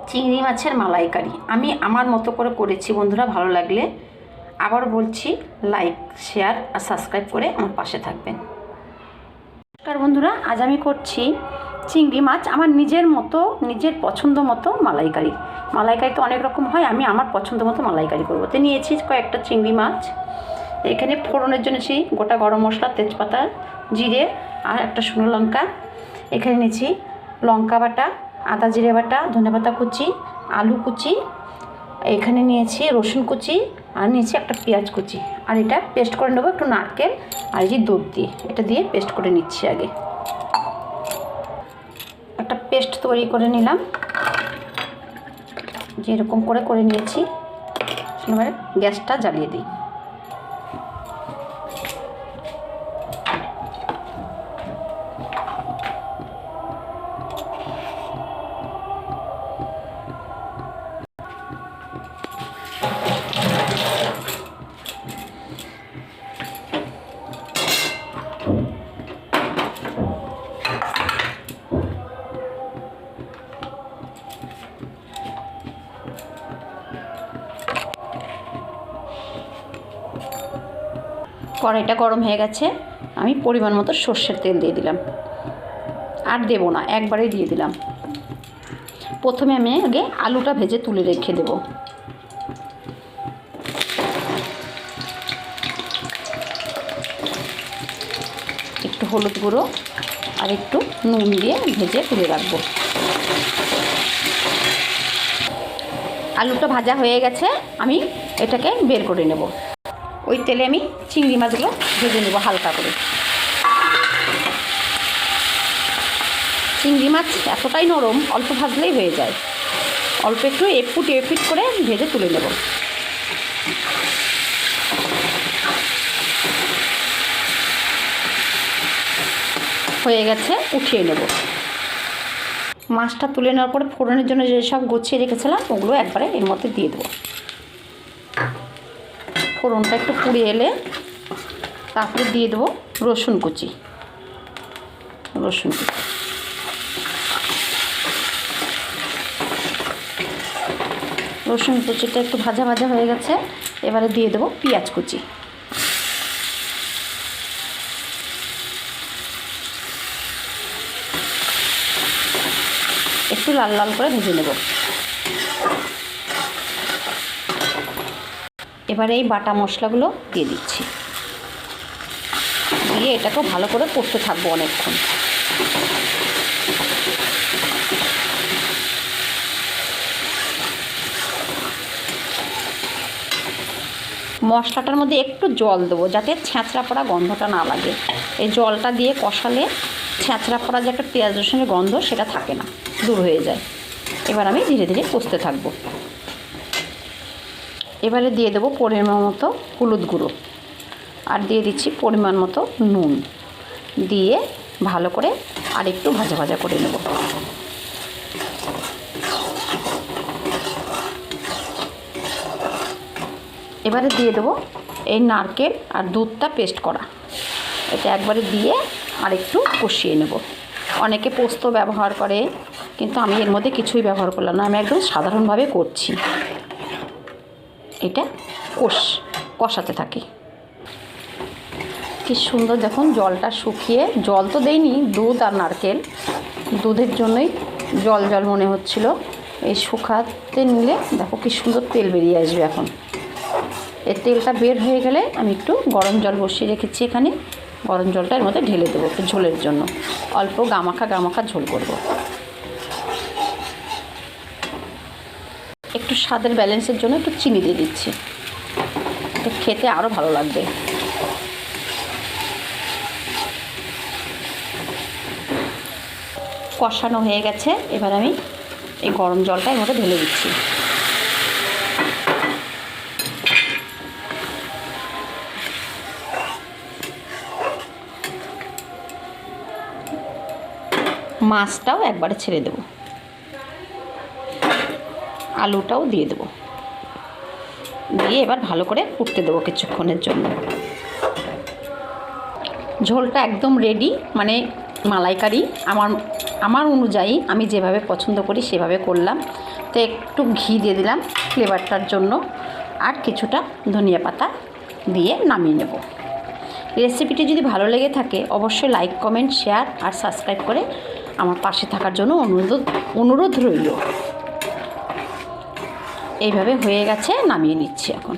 চিংড়ি মাছের মালাইকারি আমি আমার মতো করে করেছি বন্ধুরা। ভালো লাগলে আবার বলছি লাইক শেয়ার আর সাবস্ক্রাইব করে আমার পাশে থাকবেন। নমস্কার বন্ধুরা, আজ আমি করছি চিংড়ি মাছ আমার নিজের মতো, নিজের পছন্দ মতো মালাইকারি। মালাইকারি তো অনেক রকম হয়, আমি আমার পছন্দ মতো মালাইকারি করবো। তো নিয়েছি কয়েকটা চিংড়ি মাছ। এখানে ফোড়নের জন্য নিয়েছি গোটা গরম মশলা, তেজপাতা, জিরে আর একটা শুকনো লঙ্কা। এখানে নিয়েছি লঙ্কা বাটা, আদা জিরে বাটা, ধনেপাতা কুচি, আলু কুচি, এখানে নিয়েছি রসুন কুচি আর নিয়েছি একটা পেঁয়াজ কুচি। আর এটা পেস্ট করে নেবো একটু নারকেল আর এই যে দুধ দিয়ে, এটা দিয়ে পেস্ট করে নিচ্ছি। আগে একটা পেস্ট তৈরি করে নিলাম, যেরকম করে নিয়েছি। এবারে গ্যাসটা জ্বালিয়ে দিই। কড়াইটা গরম হয়ে গেছে, আমি পরিমাণ মতো সর্ষের তেল দিয়ে দিলাম। আর দেবো না, একবারেই দিয়ে দিলাম। প্রথমে আমি আগে আলুটা ভেজে তুলে রেখে দেব। একটু হলুদ গুঁড়ো আর একটু নুন দিয়ে ভেজে তুলে রাখবো। আলুটা ভাজা হয়ে গেছে, আমি এটাকে বের করে নেব। ওই তেলে আমি চিংড়ি মাছগুলো ভেজে নেব হালকা করে। চিংড়ি মাছ এতটাই নরম, অল্প ভাজলেই হয়ে যায়। অল্প একটু এপিট করে ভেজে তুলে নেব। হয়ে গেছে, উঠিয়ে নেব। মাছটা তুলে নেওয়ার পরে ফোড়নের জন্য যেসব গুছিয়ে রেখেছিলাম ওগুলো একবারে এর মধ্যে দিয়ে দেবো। ফোড়নটা একটু পুড়ে এলে তারপরে দিয়ে দেবো রসুন কুচি। রসুন কুচিটা একটু ভাজা হয়ে গেছে, এবারে দিয়ে দেবো পেঁয়াজ কুচি। একটু লাল লাল করে ভেজে নেব। এবারে এই বাটা মশলাগুলো দিয়ে দিচ্ছি, দিয়ে এটাকেও ভালো করে কষতে থাকবো অনেকক্ষণ। মশলাটার মধ্যে একটু জল দেবো যাতে ছ্যাঁচড়া পড়া গন্ধটা না লাগে। এই জলটা দিয়ে কষালে ছ্যাঁচড়া পড়া যে একটা পেঁয়াজ রসুনের গন্ধ সেটা থাকে না, দূর হয়ে যায়। এবার আমি ধীরে ধীরে কষতে থাকবো। এবারে দিয়ে দেবো পরিমাণ মতো হলুদ গুঁড়ো আর দিয়ে দিচ্ছি পরিমাণ মতো নুন, দিয়ে ভালো করে আর একটু ভাজা করে নেব। এবারে দিয়ে দেবো এই নারকেল আর দুধটা পেস্ট করা, এটা একবারে দিয়ে আর একটু কষিয়ে নেব। অনেকে পোস্ত ব্যবহার করে, কিন্তু আমি এর মধ্যে কিছুই ব্যবহার করলাম না, আমি একদম সাধারণভাবে করছি। এটা কষাতে থাকি। কি সুন্দর দেখুন, জলটা শুকিয়ে, জল তো দেইনি, দুধ আর নারকেল, দুধের জন্যই জল মনে হচ্ছিল। এই শুকাতে নিলে দেখো কি সুন্দর তেল বেরিয়ে আসবে। এখন এই তেলটা বের হয়ে গেলে আমি একটু গরম জল বসিয়ে রেখেছি এখানে, গরম জলটা এর মধ্যে ঢেলে দেবো একটু ঝোলের জন্য। অল্প গামাখা ঝোল করব। একটু স্বাদের ব্যালেন্সের জন্য একটু চিনি দিয়ে দিচ্ছি, এটা খেতে আরও ভালো লাগবে। কষানো হয়ে গেছে, এবার আমি এই গরম জলটা এর মধ্যে ঢেলে দিচ্ছি। মাছটাও একবারে ছেড়ে দেব, আলুটাও দিয়ে দেব, দিয়ে এবার ভালো করে ফুটতে দেবো কিছুক্ষণের জন্য। ঝোলটা একদম রেডি, মানে মালাইকারি আমার অনুযায়ী আমি যেভাবে পছন্দ করি সেভাবে করলাম। তো একটু ঘি দিয়ে দিলাম ফ্লেভারটার জন্য, আর কিছুটা ধনিয়া পাতা দিয়ে নামিয়ে নেব। রেসিপিটি যদি ভালো লেগে থাকে অবশ্যই লাইক, কমেন্ট, শেয়ার আর সাবস্ক্রাইব করে আমার পাশে থাকার জন্য অনুরোধ রইল। এইভাবে হয়ে গেছে, নামিয়ে নিচ্ছি এখন।